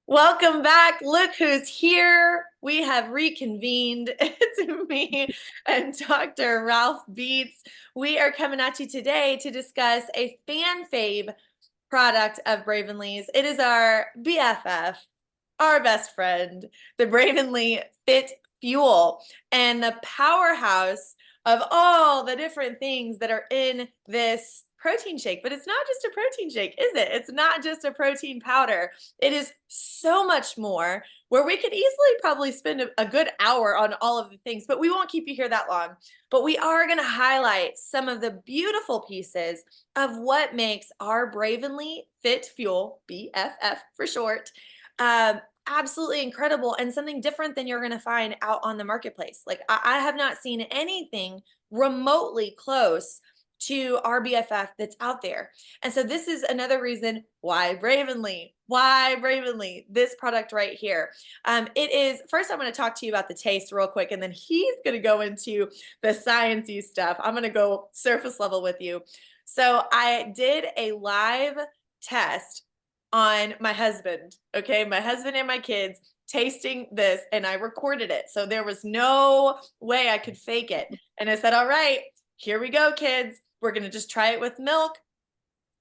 Welcome back. Look who's here. We have reconvened. It's me and Dr. Ralph Bietz. We are coming at you today to discuss a fan fave product of Bravenly's. It is our BFF, our best friend, the Bravenly Fit Fuel, and the powerhouse of all the different things that are in this protein shake. But it's not just a protein shake, is it? It's not just a protein powder. It is so much more, where we could easily probably spend a good hour on all of the things, but we won't keep you here that long. But we are going to highlight some of the beautiful pieces of what makes our Bravenly Fit Fuel, BFF for short, absolutely incredible and something different than you're going to find out on the marketplace. Like I have not seen anything remotely close to our BFF that's out there. And so this is another reason why Bravenly, this product right here. It is, first I'm going to talk to you about the taste real quick, and then he's going to go into the sciencey stuff. I'm going to go surface level with you. So I did a live test on my husband, okay? My husband and my kids tasting this, and I recorded it. So there was no way I could fake it. And I said, all right, here we go, kids. We're going to just try it with milk.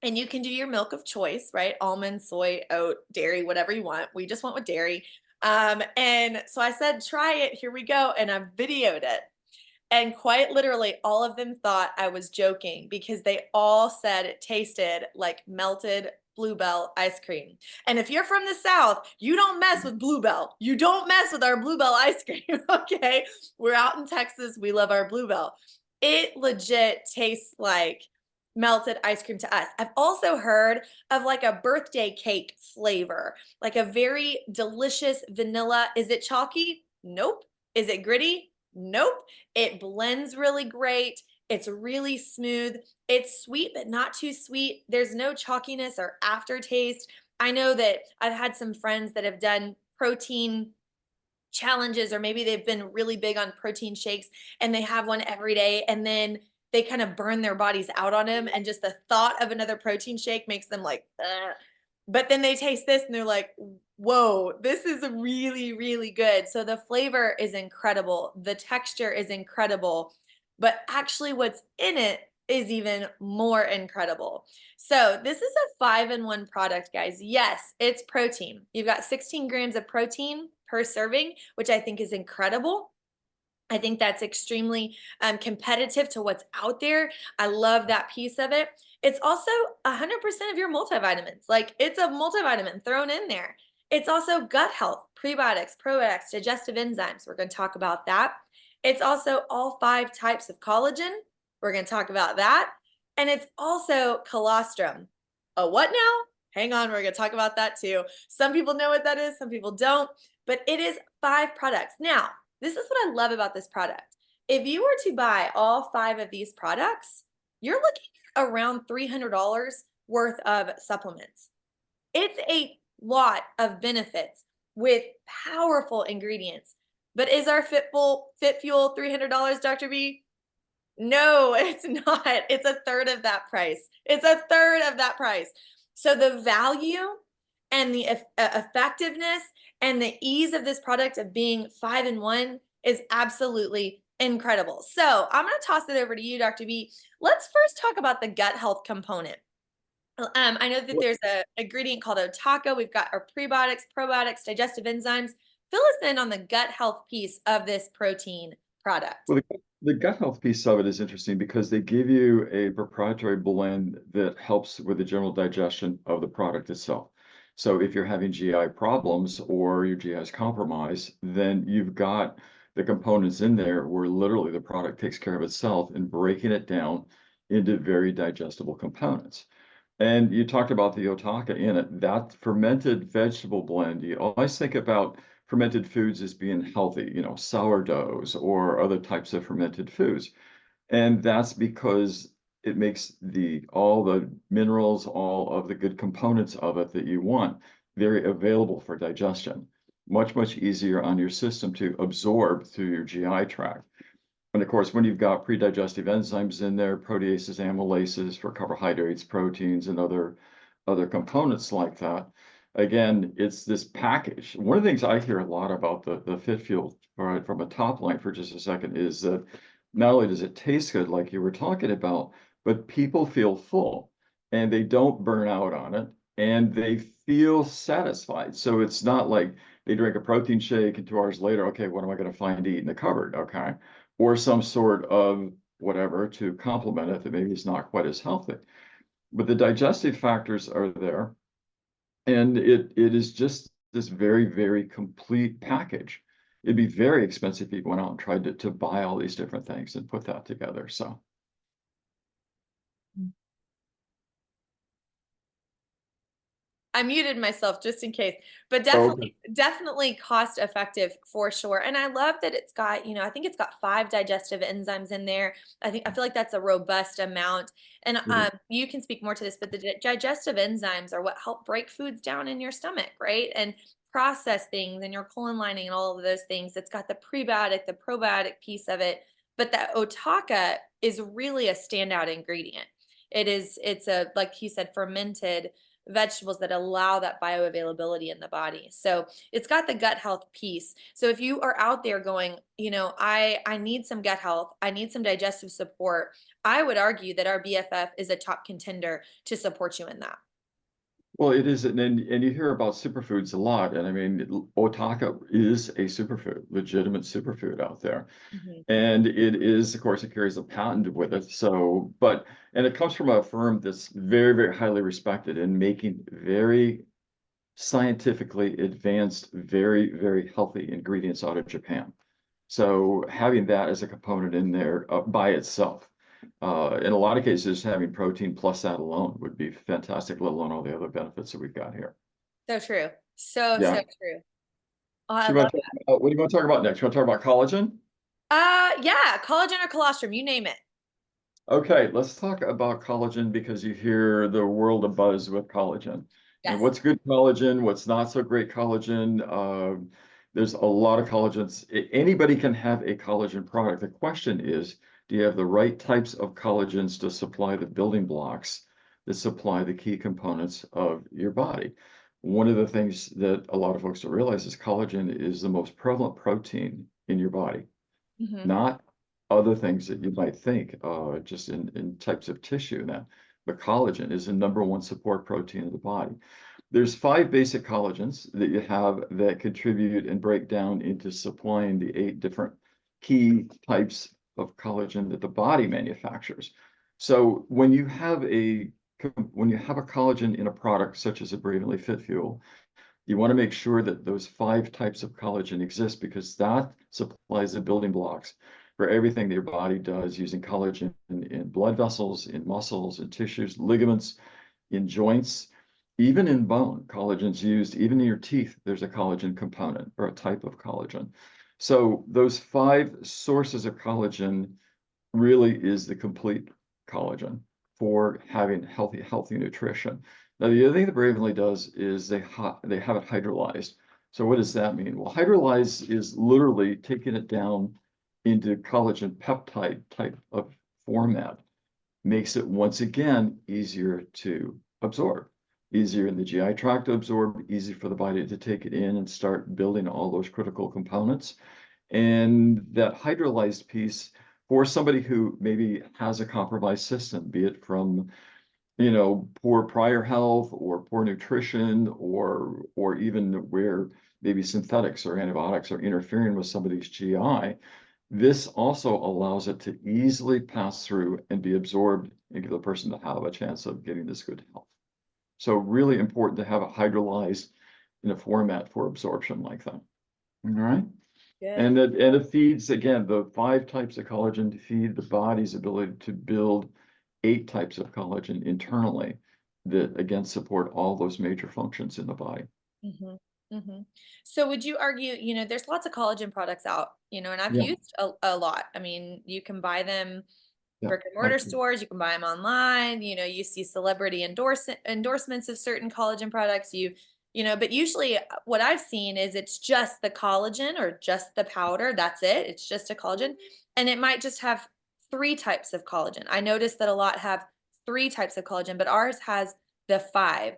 And you can do your milk of choice, right? Almond, soy, oat, dairy, whatever you want. We just went with dairy. And so I said, try it. Here we go. And I videoed it. And quite literally, all of them thought I was joking because they all said it tasted like melted Bluebell ice cream. And if you're from the South, you don't mess with Bluebell. You don't mess with our Bluebell ice cream, okay? We're out in Texas. We love our Bluebell. It legit tastes like melted ice cream to us. I've also heard of like a birthday cake flavor, like a very delicious vanilla. Is it chalky? Nope. Is it gritty? Nope. It blends really great. It's really smooth. It's sweet, but not too sweet. There's no chalkiness or aftertaste. I know that I've had some friends that have done protein challenges, or maybe they've been really big on protein shakes and they have one every day, and then they kind of burn their bodies out on them, and just the thought of another protein shake makes them like, ugh. But then they taste this and they're like, whoa, this is really, really good. So the flavor is incredible. The texture is incredible, but actually what's in it is even more incredible. So this is a 5-in-1 product, guys. Yes, it's protein. You've got 16 grams of protein per serving, which I think is incredible. I think that's extremely competitive to what's out there. I love that piece of it. It's also 100% of your multivitamins. Like, it's a multivitamin thrown in there. It's also gut health, prebiotics, probiotics, digestive enzymes. We're going to talk about that. It's also all 5 types of collagen. We're going to talk about that. And it's also colostrum. Oh, what now? Hang on, we're going to talk about that too. Some people know what that is, some people don't, but it is 5 products. Now, this is what I love about this product. If you were to buy all 5 of these products, you're looking at around $300 worth of supplements. It's a lot of benefits with powerful ingredients. But is our Fit Fuel $300, Dr. B? No, it's not. It's a third of that price. It's a third of that price. So the value and the effectiveness and the ease of this product of being 5-in-1 is absolutely incredible. So I'm going to toss it over to you, Dr. B. Let's first talk about the gut health component. I know that there's an ingredient called Otaka. We've got our prebiotics, probiotics, digestive enzymes. Fill us in on the gut health piece of this protein product. Well, the gut health piece of it is interesting because they give you a proprietary blend that helps with the general digestion of the product itself. So if you're having GI problems or your GI is compromised, then you've got the components in there where literally the product takes care of itself in breaking it down into very digestible components. And you talked about the Otaka in it, that fermented vegetable blend. You always think about fermented foods as being healthy, sourdoughs or other types of fermented foods. And that's because it makes all the minerals, all of the good components of it that you want very available for digestion. Much, much easier on your system to absorb through your GI tract. And of course, when you've got predigestive enzymes in there, proteases, amylases for carbohydrates, proteins, and other components like that, again, it's this package. One of the things I hear a lot about the Fit Fuel, all right, from a top line for just a second, is that not only does it taste good, like you were talking about, but people feel full and they don't burn out on it and they feel satisfied. So it's not like they drink a protein shake and 2 hours later, okay, what am I going to find to eat in the cupboard? Okay. Or some sort of whatever to complement it that maybe is not quite as healthy. But the digestive factors are there, and it is just this very, very complete package. It'd be very expensive if you went out and tried to buy all these different things and put that together. So, I muted myself just in case, but okay. definitely cost effective for sure. And I love that it's got, I think it's got 5 digestive enzymes in there. I feel like that's a robust amount. And It is. you can speak more to this, but the digestive enzymes are what help break foods down in your stomach, right? And process things in your colon lining and all of those things. It's got the prebiotic, the probiotic piece of it. But that otaka is really a standout ingredient. It's a, like he said, fermented vegetables that allow that bioavailability in the body. So it's got the gut health piece. So if you are out there going, I need some gut health, I need some digestive support, I would argue that our BFF is a top contender to support you in that. Well, it is, and you hear about superfoods a lot, and I mean, otaka is a superfood, legitimate superfood out there. Mhm. And it is, of course, it carries a patent with it. So, and it comes from a firm that's very, very highly respected in making very scientifically advanced, very, very healthy ingredients out of Japan. So having that as a component in there by itself, in a lot of cases, having protein plus that alone would be fantastic, let alone all the other benefits that we've got here. So true. So Yeah. true. Oh, I So love what do you want to talk about next? You want to talk about collagen? yeah, collagen or colostrum, you name it. Okay, let's talk about collagen because you hear the world abuzz with collagen. And Yes. what's good collagen, what's not so great collagen. There's a lot of collagens. Anybody can have a collagen product. The question is, do you have the right types of collagens to supply the building blocks that supply the key components of your body? One of the things that a lot of folks don't realize is collagen is the most prevalent protein in your body, Hmm. not other things that you might think, just in types of tissue now. But collagen is the number one support protein of the body. There's 5 basic collagens that you have that contribute and break down into supplying the 8 different key types of collagen that the body manufactures. So when you have a collagen in a product such as a Bravenly Fit Fuel, you want to make sure that those 5 types of collagen exist because that supplies the building blocks for everything that your body does using collagen in blood vessels, in muscles, in tissues, ligaments, in joints, even in bone. Collagen's used, even in your teeth, there's a collagen component or a type of collagen. So those 5 sources of collagen really is the complete collagen for having healthy nutrition. Now, the other thing that Bravenly does is they have it hydrolyzed. So what does that mean? Well, hydrolyze is literally taking it down into collagen peptide type of format. Makes it once again easier to absorb, easier in the GI tract to absorb, easy for the body to take it in and start building all those critical components. And that hydrolyzed piece for somebody who maybe has a compromised system, be it from, poor prior health or poor nutrition or even where maybe synthetics or antibiotics are interfering with somebody's GI, this also allows it to easily pass through and be absorbed and give the person to have a chance of getting this good health. So really important to have it hydrolyzed in a format for absorption like that. All right. Good. And it feeds, again, the 5 types of collagen to feed the body's ability to build 8 types of collagen internally that, again, support all those major functions in the body. Hmm. Hmm. So would you argue, there's lots of collagen products out, and I've Yeah, used a lot. I mean, you can buy them yeah, brick and mortar absolutely. stores, you can buy them online, you see celebrity endorsements of certain collagen products, but usually what I've seen is it's just the collagen or just the powder, that's it. It's just a collagen, and it might just have 3 types of collagen. I noticed that a lot have 3 types of collagen, but ours has the 5.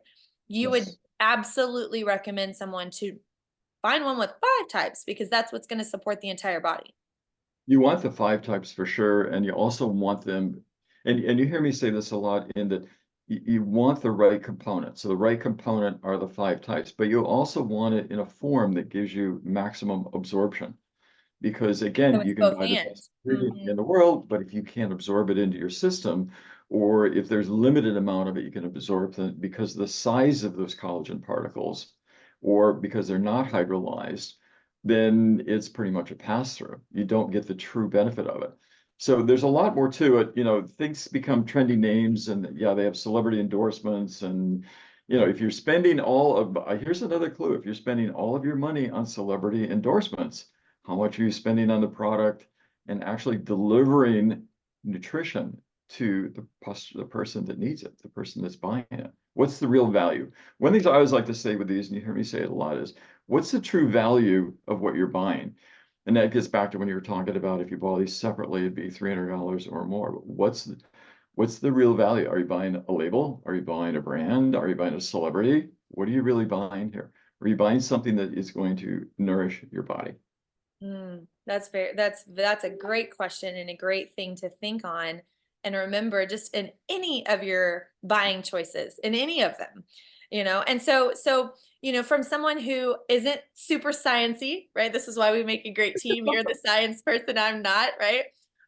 You would Yes. absolutely recommend someone to find one with 5 types because that's what's going to support the entire body. You want the 5 types for sure, and you also want them, and you hear me say this a lot in that you want the right component. So the right component are the 5 types, but you also want it in a form that gives you maximum absorption. Because So again, it's you can both buy the and. best ingredient Mhm. in the world, but if you can't absorb it into your system, or if there's limited amount of it, you can absorb them because the size of those collagen particles, or because they're not hydrolyzed, then it's pretty much a pass through. You don't get the true benefit of it. So there's a lot more to it. Things become trendy names, and yeah, they have celebrity endorsements. And if you're spending all of, here's another clue: if you're spending all of your money on celebrity endorsements, how much are you spending on the product and actually delivering nutrition to the person that needs it, the person that's buying it? What's the real value? One of the things I always like to say with these, and you hear me say it a lot, is what's the true value of what you're buying? And that gets back to when you were talking about if you bought these separately, it'd be $300 or more. But what's the real value? Are you buying a label? Are you buying a brand? Are you buying a celebrity? What are you really buying here? Are you buying something that is going to nourish your body? That's very that's a great question and a great thing to think on. And remember, just in any of your buying choices, in any of them, And from someone who isn't super sciencey, right? This is why we make a great team. You're the science person, I'm not, right?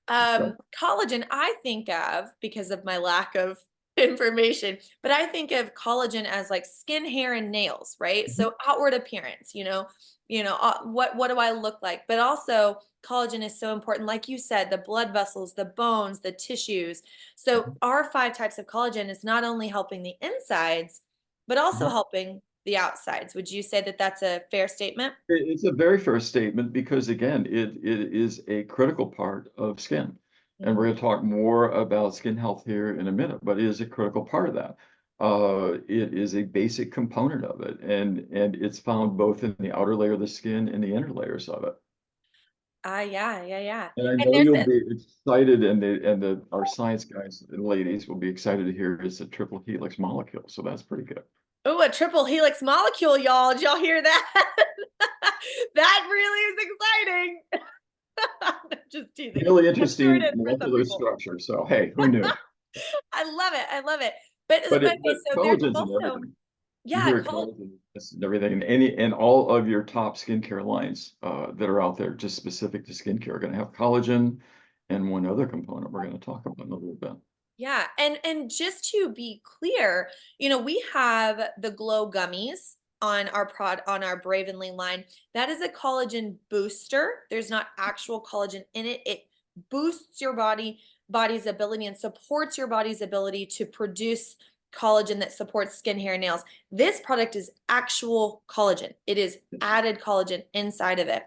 Collagen, I think of because of my lack of information, but I think of collagen as like skin, hair, and nails, right? Mhm. So outward appearance, what do I look like? But also collagen is so important, like you said, the blood vessels, the bones, the tissues. So Mhm. our 5 types of collagen is not only helping the insides but also Mhm. helping the outsides. Would you say that that's a fair statement? It's a very fair statement because again, it is a critical part of skin. And we're Mhm. going to talk more about skin health here in a minute, but it is a critical part of that. It is a basic component of it, and it's found both in the outer layer of the skin and the inner layers of it. Ah, yeah, yeah, yeah. And I And know there's you'll a be excited, and our science guys and ladies will be excited to hear it's a triple helix molecule. So that's pretty good. oh, a triple helix molecule, y'all. Did y'all hear that? That really is exciting. Just teasing. Really I'm sure it interesting is for some molecular people. structure. So hey, who knew? I love it. I love it. But But okay, so there's collagen's in also everything. You yeah, hear it, collagen and everything, and all of your top skincare lines that are out there, just specific to skincare, are going to have collagen and one other component we're going to talk about in a little bit. yeah, and just to be clear, we have the Glow gummies on our Bravenly line. That is a collagen booster. There's not actual collagen in it. It boosts your body's ability and supports your body's ability to produce collagen that supports skin, hair, and nails. This product is actual collagen. It is added collagen inside of it.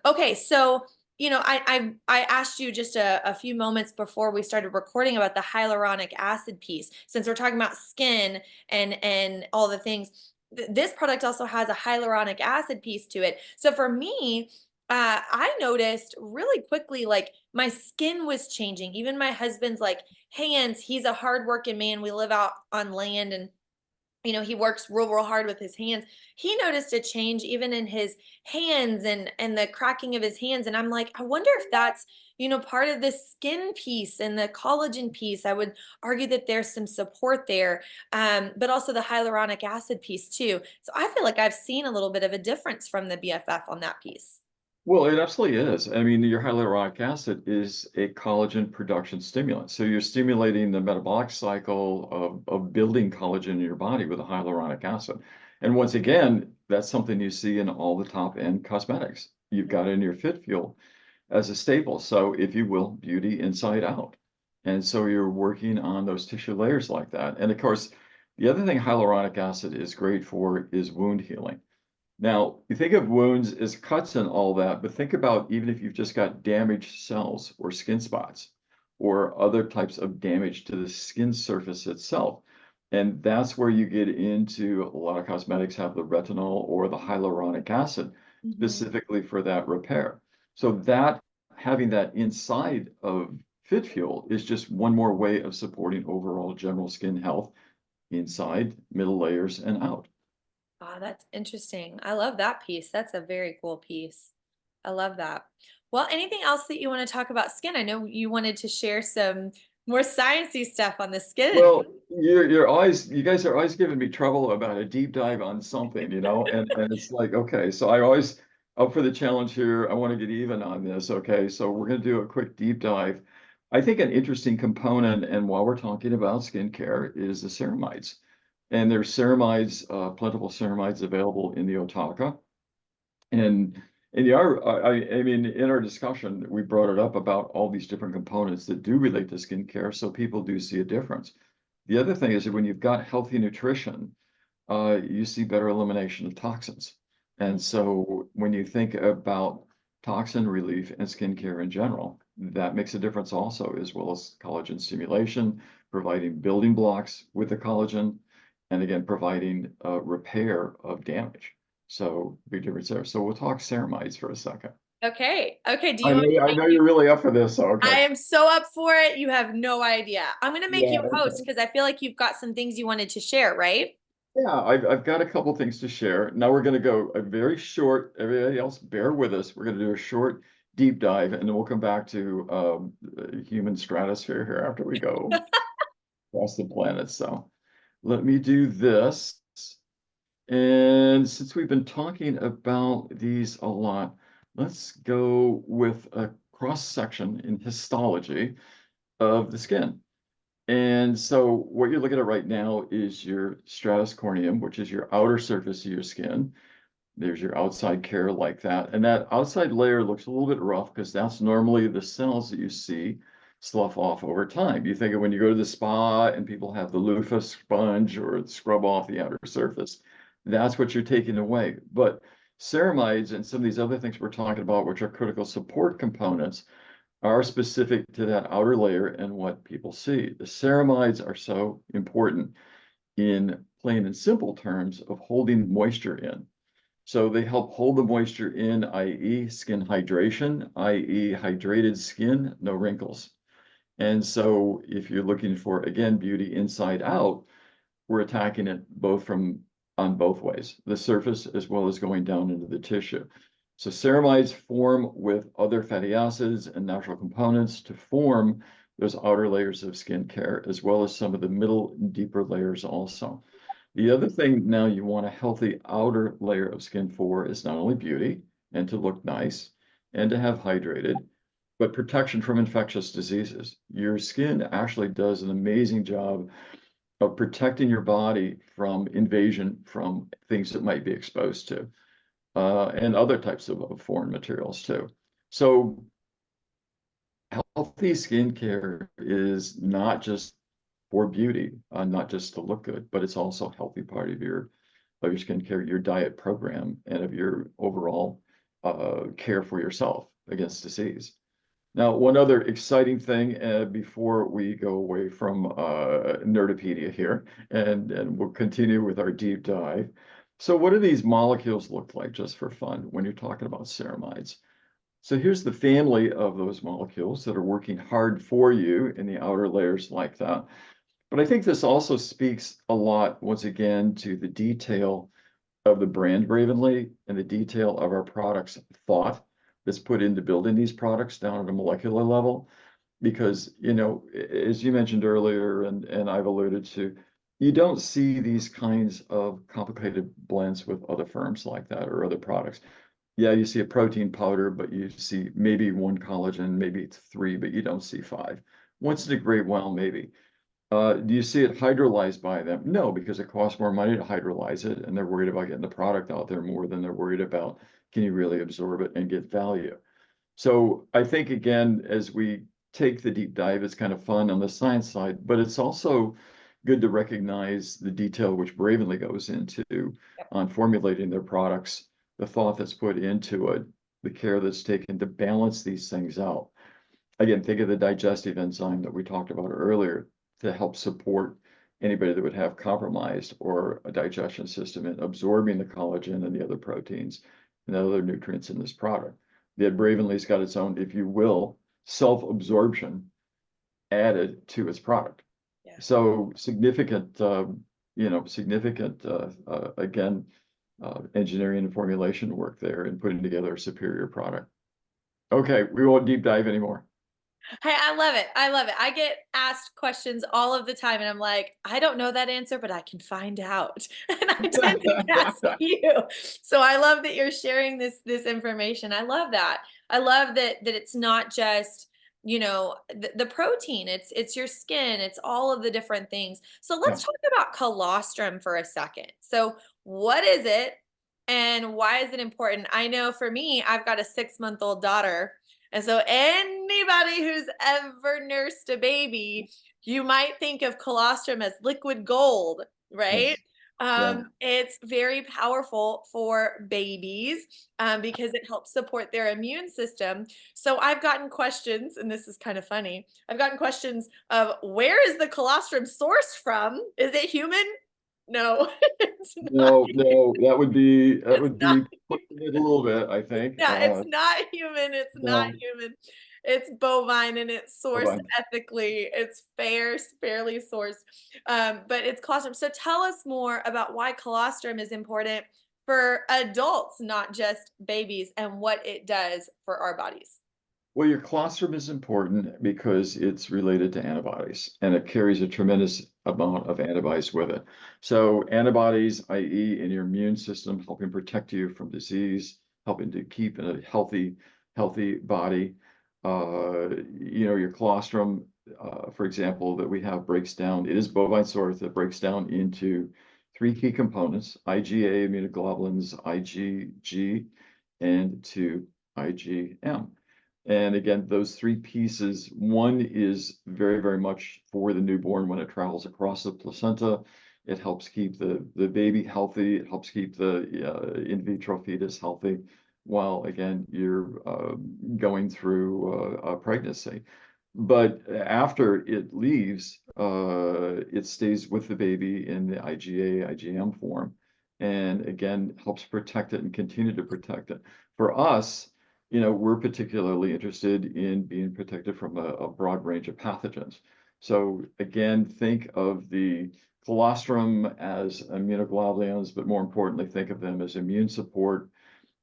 Okay, so I asked you just a few moments before we started recording about the hyaluronic acid piece. Since we're talking about skin and all the things, this product also has a hyaluronic acid piece to it. So for me, I noticed really quickly, like my skin was changing. Even my husband's like hands. He's a hardworking man. We live out on land, and he works real hard with his hands. He noticed a change even in his hands and the cracking of his hands. And I'm like, I wonder if that's, part of the skin piece and the collagen piece. I would argue that there's some support there, but also the hyaluronic acid piece too. So I feel like I've seen a little bit of a difference from the BFF on that piece. Well, it absolutely is. I mean, your hyaluronic acid is a collagen production stimulant. So you're stimulating the metabolic cycle of building collagen in your body with a hyaluronic acid. And once again, that's something you see in all the top end cosmetics. You've got it in your Fit Fuel as a staple. So, if you will, beauty inside out. And so you're working on those tissue layers like that. And of course, the other thing hyaluronic acid is great for is wound healing. Now, you think of wounds as cuts and all that, but think about even if you've just got damaged cells or skin spots or other types of damage to the skin surface itself. And that's where you get into a lot of cosmetics have the retinol or the hyaluronic acid Mhm. specifically for that repair. So that having that inside of Fit Fuel is just one more way of supporting overall general skin health inside, middle layers, and out. Ah, that's interesting. I love that piece. That's a very cool piece. I love that. Well, anything else that you want to talk about skin? I know you wanted to share some more sciencey stuff on the skin. Well, you guys are always giving me trouble about a deep dive on something, and it's like, okay, so I always up for the challenge here. I want to get even on this. Okay, so we're going to do a quick deep dive. I think an interesting component, and while we're talking about skincare, is the ceramides. And there's ceramides, plentiful ceramides available in the Otaka. And and I mean, in our discussion, we brought it up about all these different components that do relate to skincare, so people do see a difference. The other thing is that when you've got healthy nutrition, you see better elimination of toxins. And so when you think about toxin relief and skincare in general, that makes a difference also, as well as collagen stimulation, providing building blocks with the collagen, and again, providing repair of damage. So big difference there. So we'll talk ceramides for a second. Okay. Okay. Do you I want know, me to I make know you? you're really up for this, so I okay. am so up for it. You have no idea. I'm going to make Yeah, you host okay. because I feel like you've got some things you wanted to share, right? Yeah, I've got a couple things to share. Now we're going to go a very short, everybody else, bear with us. We're going to do a short deep dive, and then we'll come back to the human stratosphere here after we go across the planet. So let me do this. And since we've been talking about these a lot, let's go with a cross section in histology of the skin. And so what you're looking at right now is your stratus corneum, which is your outer surface of your skin. There's your outside care like that. And that outside layer looks a little bit rough because that's normally the cells that you see slough off over time. You think of when you go to the spa and people have the loofah sponge or scrub off the outer surface, that's what you're taking away. But ceramides and some of these other things we're talking about, which are critical support components, are specific to that outer layer and what people see. The ceramides are so important in plain and simple terms of holding moisture in. So they help hold the moisture in, i.e., skin hydration, i.e., hydrated skin, no wrinkles. And so if you're looking for, again, beauty inside out, we're attacking it both from on both ways, the surface as well as going down into the tissue. So ceramides form with other fatty acids and natural components to form those outer layers of skincare, as well as some of the middle and deeper layers also. The other thing now you want a healthy outer layer of skin for is not only beauty and to look nice and to have hydrated, but protection from infectious diseases. Your skin actually does an amazing job of protecting your body from invasion from things that might be exposed to, and other types of foreign materials too. So healthy skincare is not just for beauty, not just to look good, but it's also a healthy part of your skincare, your diet program, and of your overall care for yourself against disease. Now, one other exciting thing before we go away from Nerdopedia here, and we'll continue with our deep dive. So what do these molecules look like, just for fun, when you're talking about ceramides? So here's the family of those molecules that are working hard for you in the outer layers like that. But I think this also speaks a lot, once again, to the detail of the brand Bravenly and the detail of our products thought that's put into building these products down at a molecular level. Because, as you mentioned earlier, and I've alluded to, you don't see these kinds of complicated blends with other firms like that or other products. Yeah, you see a protein powder, but you see maybe one collagen, maybe it's three, but you don't see five. Once in a great while, maybe. Do you see it hydrolyzed by them? No, because it costs more money to hydrolyze it, and they're worried about getting the product out there more than they're worried about can you really absorb it and get value. So I think, again, as we take the deep dive, it's kind of fun on the science side, but it's also good to recognize the detail which Bravenly goes into on formulating their products, the thought that's put into it, the care that's taken to balance these things out. Again, think of the digestive enzyme that we talked about earlier to help support anybody that would have compromised or a digestion system in absorbing the collagen and the other proteins and the other nutrients in this product. Yet Bravenly's got its own, if you will, self-absorption added to its product. Yeah. So significant significant, again, engineering and formulation work there in putting together a superior product. Okay, we won't deep dive anymore. Hey, I love it. I love it. I get asked questions all of the time, and I'm like, I don't know that answer, but I can find out. And I tend to ask you. So I love that you're sharing this information. I love that. I love that it's not just the protein. It's your skin. It's all of the different things. So Yeah. let's talk about colostrum for a second. So what is it, and why is it important? I know for me, I've got a 6-month-old daughter, and so anybody who's ever nursed a baby, you might think of colostrum as liquid gold, right? Yes. Yeah. It's very powerful for babies because it helps support their immune system. So I've gotten questions, and this is kind of funny. I've gotten questions of, where is the colostrum sourced from? Is it human? No, it's not. No, no, that It's would not. be pushing it a little bit, I think. Yeah, it's not human. It's not No, human. It's bovine, and it's sourced bye-bye. ethically. It's fairly sourced, but it's colostrum. So tell us more about why colostrum is important for adults, not just babies, and what it does for our bodies. Well, your colostrum is important because it's related to antibodies and it carries a tremendous amount of antibodies with it. So antibodies, i.e., in your immune system, helping protect you from disease, helping to keep a healthy body. Your colostrum, for example, that we have breaks down, it is bovine source that breaks down into three key components: IgA immunoglobulins, IgG, and to IgM. And again, those three pieces, one is very, very much for the newborn when it travels across the placenta. It helps keep the baby healthy. It helps keep the in vitro fetus healthy while, again, you're going through a pregnancy. But after it leaves, it stays with the baby in the IgA, IgM form, and again, helps protect it and continue to protect it. For us, we're particularly interested in being protected from a broad range of pathogens. So again, think of the colostrum as immunoglobulins, but more importantly, think of them as immune support,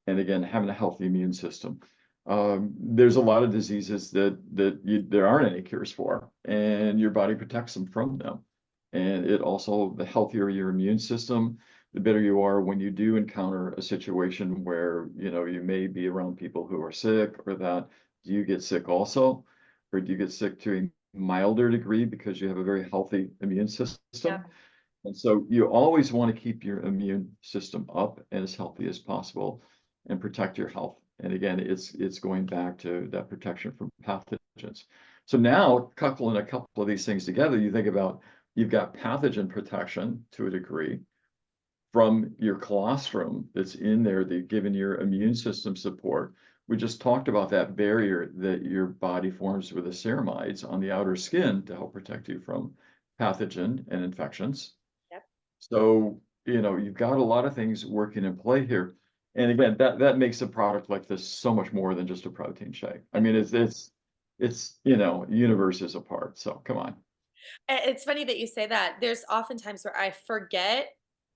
and again, having a healthy immune system. There's a lot of diseases that there aren't any cures for, and your body protects them from them. And it also, the healthier your immune system, the better you are when you do encounter a situation where, you may be around people who are sick, or that. Do you get sick also? Or do you get sick to a milder degree because you have a very healthy immune Yeah. system? And so you always want to keep your immune system up and as healthy as possible and protect your health. And again, it's going back to that protection from pathogens. So now, coupling a couple of these things together, you think about, you've got pathogen protection to a degree from your colostrum that's in there, that giving your immune system support. We just talked about that barrier that your body forms with the ceramides on the outer skin to help protect you from pathogen and infections. Yep. So, you've got a lot of things working in play here. And again, that makes a product like this so much more than just a protein shake. I mean, it's universes apart. So come on. It's funny that you say that. There's oftentimes where I forget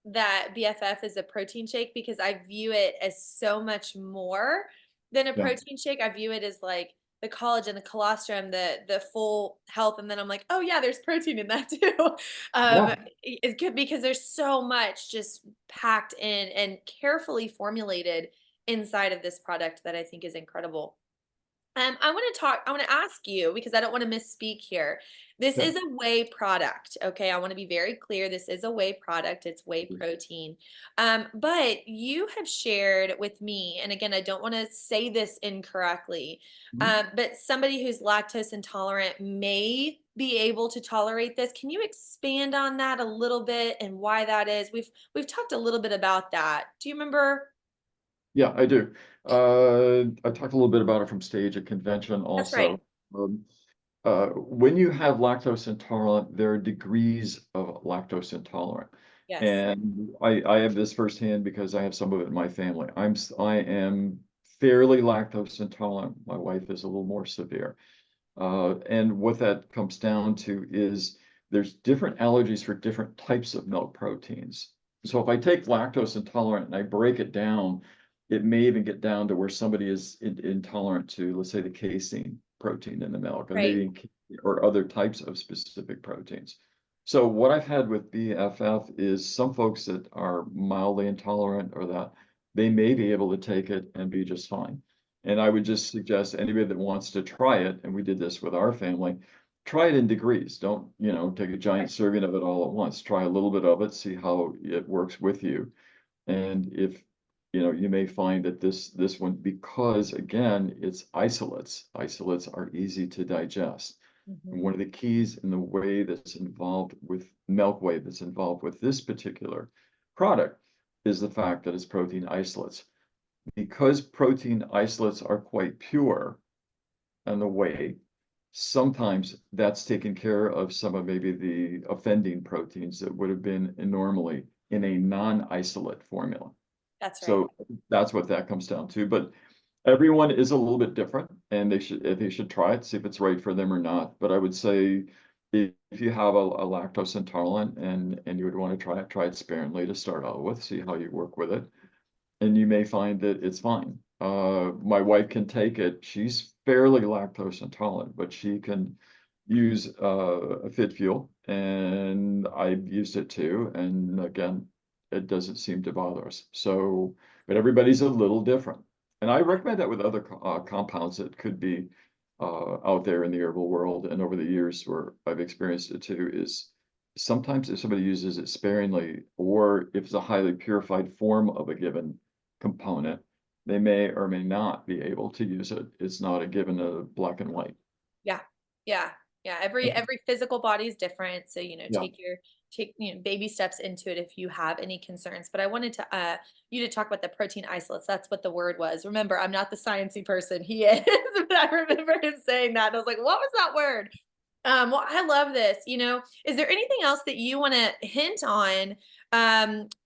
that BFF is a protein shake because I view it as so much more than a Yeah. protein shake. I view it as like the collagen, the colostrum, the full health, and then I'm like, oh yeah, there's protein in that too. Um, Yeah. it's good because there's so much just packed in and carefully formulated inside of this product that I think is incredible. I want to ask you because I don't want to misspeak here. This Okay. is a whey product. Okay. I want to be very clear. This is a whey product. It's whey protein. But you have shared with me, and again, I don't want to say this incorrectly, Mhm. but somebody who's lactose intolerant may be able to tolerate this. Can you expand on that a little bit and why that is? We've talked a little bit about that. Do you remember? Yeah, I do. I talked a little bit about it from stage at convention That's right. also. Um, when you have lactose intolerant, there are degrees of lactose intolerant. Yes. And I have this firsthand because I have some of it in my family. I am fairly lactose intolerant. My wife is a little more severe. And what that comes down to is there's different allergies for different types of milk proteins. So if I take lactose intolerant and I break it down, it may even get down to where somebody is intolerant to, let's say, the casein protein in the milk, or Right. maybe or other types of specific proteins. So what I've had with BFF is some folks that are mildly intolerant or that they may be able to take it and be just fine. And I would just suggest anybody that wants to try it, and we did this with our family, try it in degrees. Don't, take a giant serving of it all at once. Try a little bit of it, see how it works with you. And if, you may find that this one, because again, it's isolates. Isolates are easy to digest. And Mhm. one of the keys in the way that's involved with milk way that's involved with this particular product is the fact that it's protein isolates. Because protein isolates are quite pure in the way, sometimes that's taken care of some of maybe the offending proteins that would have been normally in a non-isolate formula. That's right. So that's what that comes down to. But everyone is a little bit different, and they should try it, see if it's right for them or not. But I would say if you have a lactose intolerant and you would want to try it sparingly to start out with, see how you work with it, and you may find that it's fine. My wife can take it. She's fairly lactose intolerant, but she can use a fit fuel, and I've used it too. And again, it doesn't seem to bother us. So, but everybody's a little different. And I recommend that with other compounds that could be out there in the herbal world. And over the years where I've experienced it too, is sometimes if somebody uses it sparingly, or if it's a highly purified form of a given component, they may or may not be able to use it. It's not a given of black and white. Yeah. Yeah. Yeah. Every physical body is different. So, Yeah. baby steps into it if you have any concerns. But I wanted to you to talk about the protein isolates. That's what the word was. Remember, I'm not the sciencey person. He is, but I remember him saying that. And I was like, what was that word? Well, I love this. Is there anything else that you want to hint on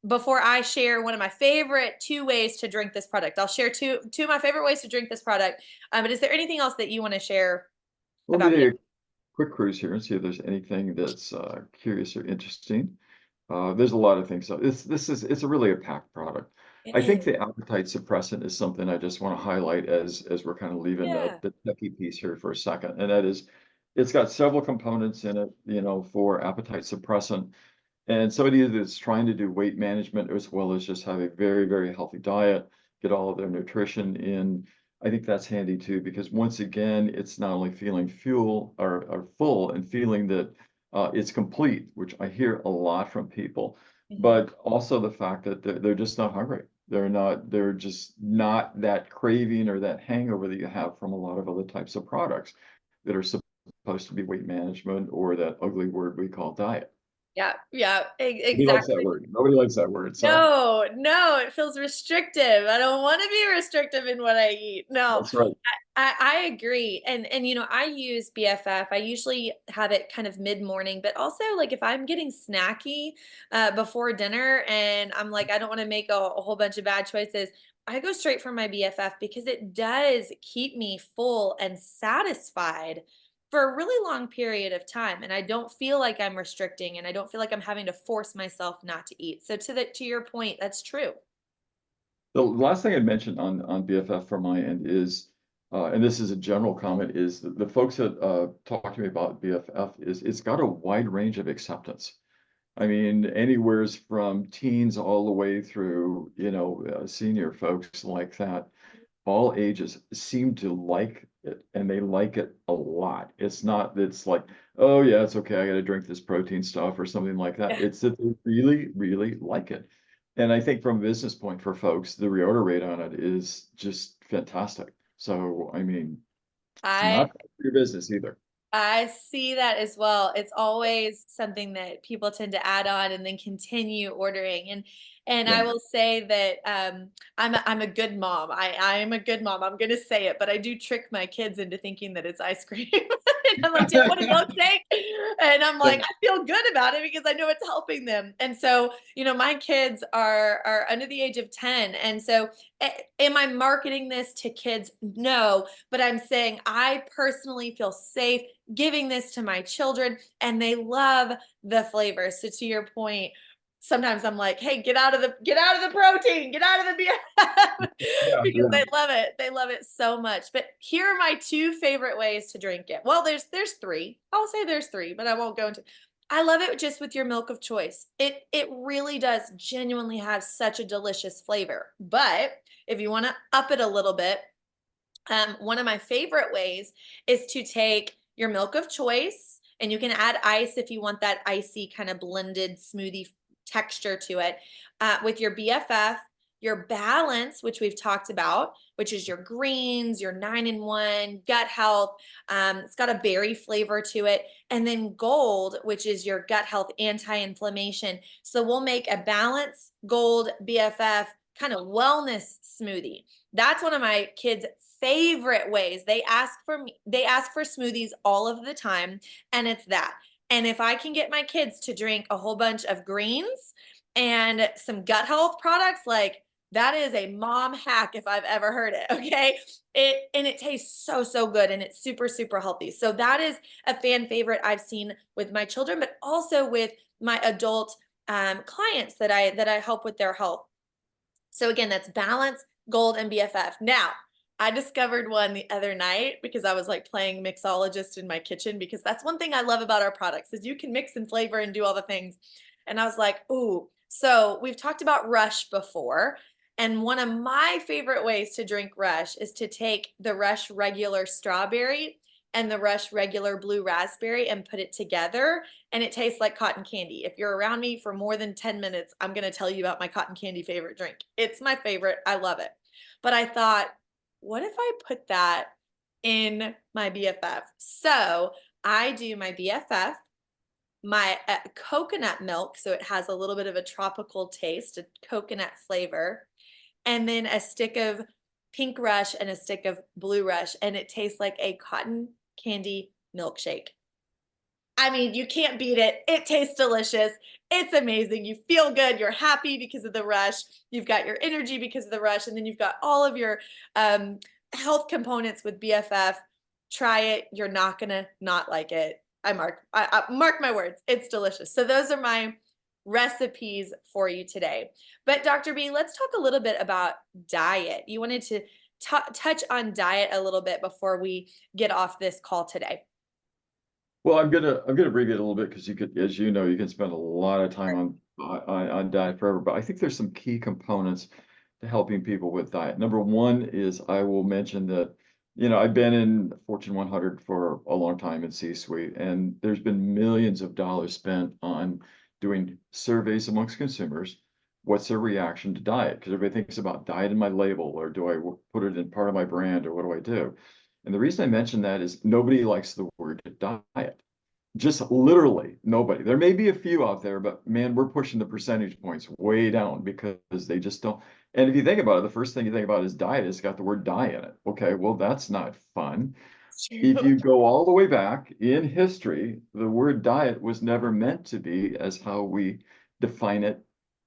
before I share one of my favorite two ways to drink this product? I'll share two of my favorite ways to drink this product. But is there anything else that you want to share Let me about take BF? a quick cruise here and see if there's anything that's curious or interesting. There's a lot of things. So it's a really a packed product. It I think is. the appetite suppressant is something I just want to highlight as we're kind of leaving Yeah. the techie piece here for a second. And that is, it's got several components in it, for appetite suppressant. And somebody that's trying to do weight management as well as just have a very, very healthy diet, get all of their nutrition in. I think that's handy too, because once again, it's not only feeling fuel or full and feeling that it's complete, which I hear a lot from people, Mhm. but also the fact that they're just not hungry. They're just not that craving or that hangover that you have from a lot of other types of products that are supposed to be weight management or that ugly word we call diet. Yeah. Yeah. He likes that Exactly. word. Nobody likes that word. So No, no, it feels restrictive. I don't want to be restrictive in what I eat. No, that's right. I agree. And I use BFF. I usually have it kind of mid-morning, but also like if I'm getting snacky before dinner and I'm like, I don't want to make a whole bunch of bad choices, I go straight for my BFF because it does keep me full and satisfied for a really long period of time, and I don't feel like I'm restricting, and I don't feel like I'm having to force myself not to eat. So to your point, that's true. The last thing I'd mention on BFF from my end is, and this is a general comment, is the folks that talk to me about BFF is it's got a wide range of acceptance. I mean, anywheres from teens all the way through, senior folks like that. All ages seem to like it, and they like it a lot. It's not that it's like, oh yeah, it's okay, I gotta drink this protein stuff or something like that. Yeah. It's that they really, really like it. And I think from a business point for folks, the reorder rate on it is just fantastic. So, I mean, I not bad for your business either. I see that as well. It's always something that people tend to add on and then continue ordering. And Yeah. I will say that I'm a good mom. I'm a good mom. I'm gonna say it, but I do trick my kids into thinking that it's ice cream. I'm like, do you want a milkshake? And I'm like, So, I feel good about it because I know it's helping them. And so, my kids are under the age of 10. And so am I marketing this to kids? No, but I'm saying I personally feel safe giving this to my children and they love the flavors. So to your point, sometimes I'm like, hey, get out of the protein, get out of the beer yeah, because yeah. they love it. They love it so much. But here are my two favorite ways to drink it. Well, there's three. I'll say there's three, but I won't go into. I love it just with your milk of choice. It really does genuinely have such a delicious flavor. But if you want to up it a little bit, one of my favorite ways is to take your milk of choice, and you can add ice if you want that icy kind of blended smoothie texture to it, with your BFF, your balance, which we've talked about, which is your greens, your 9-in-1, gut health. It's got a berry flavor to it. And then gold, which is your gut health anti-inflammation. So we'll make a balance gold BFF kind of wellness smoothie. That's one of my kids' favorite ways. They ask for smoothies all of the time, and it's that. And if I can get my kids to drink a whole bunch of greens and some gut health products, like that is a mom hack if I've ever heard it. Okay. It tastes so good and it's super healthy. So that is a fan favorite I've seen with my children, but also with my adult clients that I help with their health. So again, that's balance, gold, and BFF. Now, I discovered one the other night because I was like playing mixologist in my kitchen, because that's one thing I love about our products is you can mix and flavor and do all the things. And I was like, ooh, so we've talked about Rush before. And one of my favorite ways to drink Rush is to take the Rush regular strawberry and the Rush regular blue raspberry and put it together, and it tastes like cotton candy. If you're around me for more than 10 minutes, I'm going to tell you about my cotton candy favorite drink. It's my favorite. I love it. But I thought, what if I put that in my BFF? So I do my BFF, my coconut milk. So it has a little bit of a tropical taste, a coconut flavor, and then a stick of Pink Rush and a stick of Blue Rush. And it tastes like a cotton candy milkshake. I mean, you can't beat it. It tastes delicious. It's amazing. You feel good. You're happy because of the rush. You've got your energy because of the rush. And then you've got all of your health components with BFF. Try it. You're not going to not like it. I mark my words. It's delicious. So those are my recipes for you today. But Dr. B, let's talk a little bit about diet. You wanted to touch on diet a little bit before we get off this call today. Well, I'm gonna abbreviate a little bit because you could, as you know, you can spend a lot of time on diet forever. But I think there's some key components to helping people with diet. Number one is I will mention that, I've been in Fortune 100 for a long time in C-suite, and there's been millions of dollars spent on doing surveys amongst consumers. What's their reaction to diet? Because everybody thinks about diet in my label, or do I put it in part of my brand, or what do I do? And the reason I mention that is nobody likes the word diet. Just literally nobody. There may be a few out there, but man, we're pushing the percentage points way down because they just don't. And if you think about it, the first thing you think about is diet. It's got the word die in it. Okay, well, that's not fun. If you go all the way back in history, the word diet was never meant to be as how we define it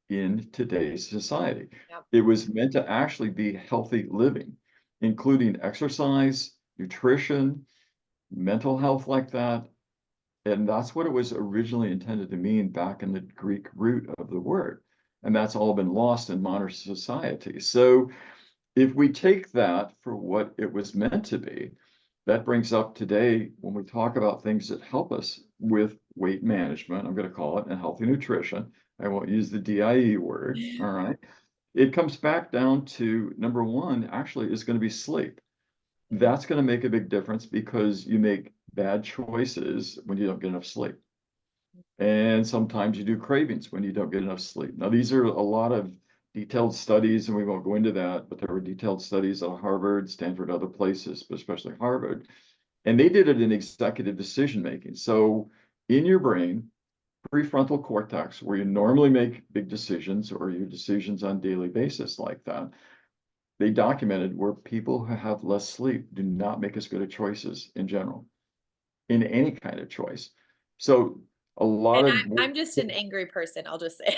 in today's society. Yeah. It was meant to actually be healthy living, including exercise, nutrition, mental health like that. And that's what it was originally intended to mean back in the Greek root of the word. And that's all been lost in modern society. So if we take that for what it was meant to be, that brings up today when we talk about things that help us with weight management, I'm going to call it, and healthy nutrition. I won't use the DIE word. All right. It comes back down to number one, actually, is going to be sleep. That's going to make a big difference because you make bad choices when you don't get enough sleep. And sometimes you do cravings when you don't get enough sleep. Now, these are a lot of detailed studies, and we won't go into that, but there were detailed studies at Harvard, Stanford, other places, but especially Harvard. And they did it in executive decision making. So in your brain, prefrontal cortex, where you normally make big decisions or your decisions on a daily basis like that, they documented where people who have less sleep do not make as good of choices in general. in any kind of choice. So a lot And of I'm just an angry person, I'll just say.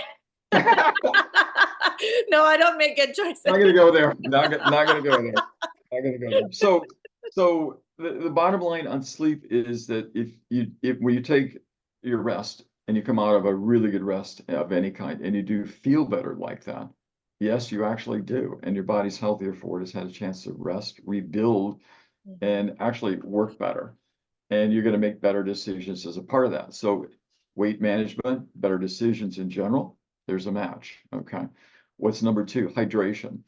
No, I don't make good choices. not gonna go there. Not gonna go there. Not gonna go there. So the bottom line on sleep is that if when you take your rest and you come out of a really good rest of any kind and you do feel better like that, yes, you actually do, and your body's healthier for it. It's had a chance to rest, rebuild, Mhm. and actually work better. And you're going to make better decisions as a part of that. So weight management, better decisions in general, there's a match. Okay. What's number two? Hydration.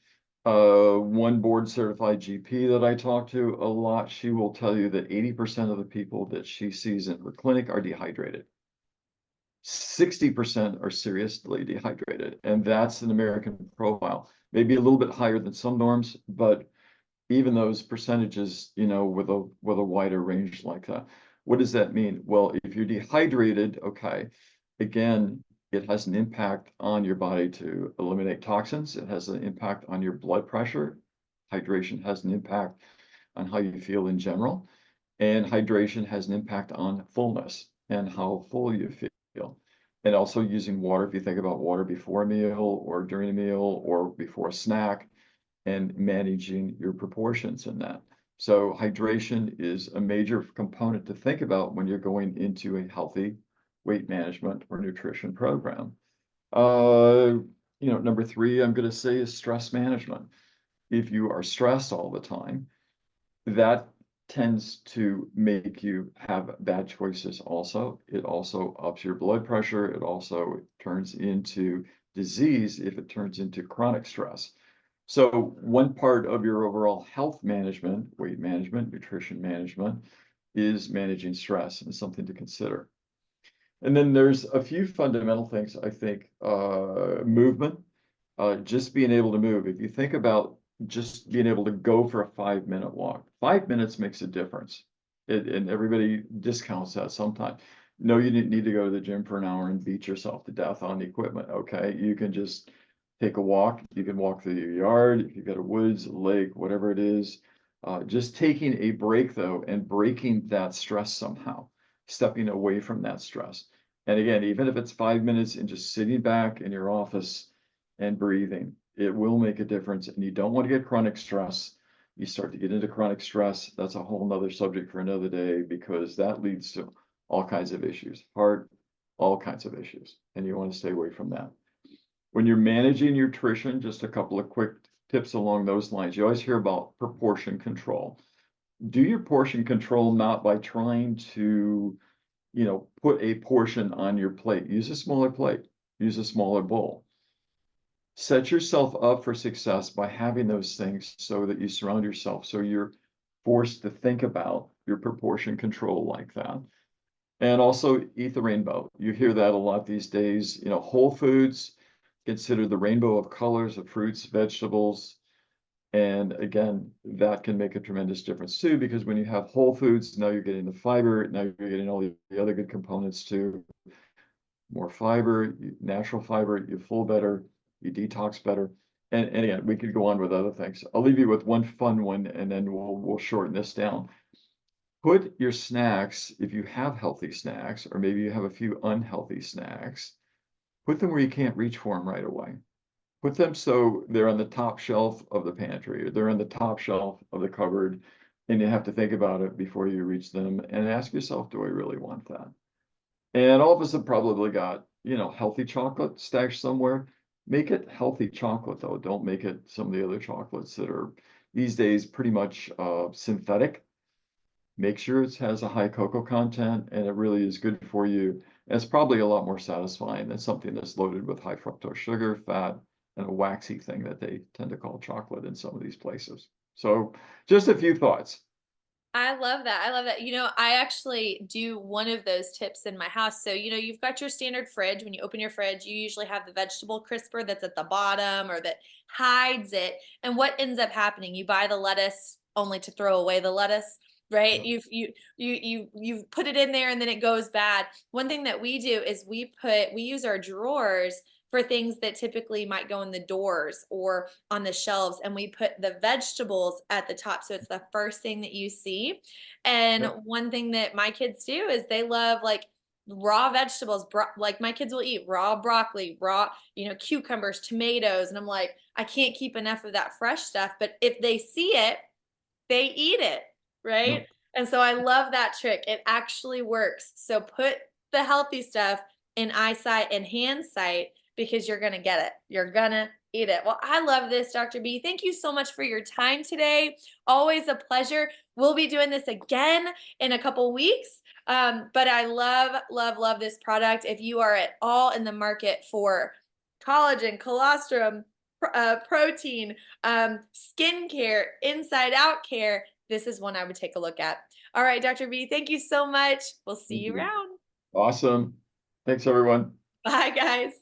One board certified GP that I talk to a lot, she will tell you that 80% of the people that she sees in her clinic are dehydrated. 60% are seriously dehydrated, and that's an American profile. Maybe a little bit higher than some norms, but even those percentages, with a wider range like that. What does that mean? Well, if you're dehydrated, okay, again, it has an impact on your body to eliminate toxins. It has an impact on your blood pressure. Hydration has an impact on how you feel in general. And hydration has an impact on fullness and how full you feel. And also using water, if you think about water before a meal or during a meal or before a snack, and managing your proportions in that. So hydration is a major component to think about when you're going into a healthy weight management or nutrition program. Uh, number three, I'm going to say is stress management. If you are stressed all the time, that tends to make you have bad choices also. It also ups your blood pressure. It also turns into disease if it turns into chronic stress. So one part of your overall health management, weight management, nutrition management is managing stress and something to consider. And then there's a few fundamental things, I think, movement, just being able to move. If you think about just being able to go for a 5-minute walk, 5 minutes makes a difference. And everybody discounts that sometimes. No, you didn't need to go to the gym for an hour and beat yourself to death on the equipment. Okay. You can just take a walk. You can walk through your yard. If you've got a woods, a lake, whatever it is. Just taking a break though and breaking that stress somehow, stepping away from that stress. And again, even if it's 5 minutes and just sitting back in your office and breathing, it will make a difference. And you don't want to get chronic stress. You start to get into chronic stress. That's a whole nother subject for another day because that leads to all kinds of issues, heart, all kinds of issues. And you want to stay away from that. When you're managing nutrition, just a couple of quick tips along those lines. You always hear about proportion control. Do your portion control not by trying to, put a portion on your plate. Use a smaller plate, use a smaller bowl. Set yourself up for success by having those things so that you surround yourself. So you're forced to think about your proportion control like that. And also eat the rainbow. You hear that a lot these days. Whole foods, consider the rainbow of colors of fruits, vegetables. And again, that can make a tremendous difference too, because when you have whole foods, now you're getting the fiber, now you're getting all the other good components too. More fiber, natural fiber, you full better, you detox better. And again, we could go on with other things. I'll leave you with one fun one and then we'll shorten this down. Put your snacks, if you have healthy snacks, or maybe you have a few unhealthy snacks, put them where you can't reach for them right away. Put them so they're on the top shelf of the pantry, or they're on the top shelf of the cupboard, and you have to think about it before you reach them and ask yourself, do I really want that? And all of us have probably got, healthy chocolate stashed somewhere. Make it healthy chocolate though. Don't make it some of the other chocolates that are these days pretty much synthetic. Make sure it has a high cocoa content and it really is good for you. And it's probably a lot more satisfying than something that's loaded with high fructose sugar, fat, and a waxy thing that they tend to call chocolate in some of these places. So just a few thoughts. I love that. I love that. I actually do one of those tips in my house. So, you've got your standard fridge. When you open your fridge, you usually have the vegetable crisper that's at the bottom or that hides it. And what ends up happening? You buy the lettuce only to throw away the lettuce, right? Yeah. You put it in there and then it goes bad. One thing that we do is we use our drawers for things that typically might go in the doors or on the shelves. And we put the vegetables at the top. So it's the first thing that you see. And Yep. one thing that my kids do is they love like raw vegetables. Like my kids will eat raw broccoli, raw, cucumbers, tomatoes. And I'm like, I can't keep enough of that fresh stuff. But if they see it, they eat it, right? Yep. And so I love that trick. It actually works. So put the healthy stuff in eyesight and hand sight because you're going to get it. You're going to eat it. Well, I love this, Dr. B. Thank you so much for your time today. Always a pleasure. We'll be doing this again in a couple weeks. But I love, love, love this product. If you are at all in the market for collagen, colostrum, protein, skincare, inside out care, this is one I would take a look at. All right, Dr. B, thank you so much. We'll see Thank you you. around. Awesome. Thanks, everyone. Bye, guys.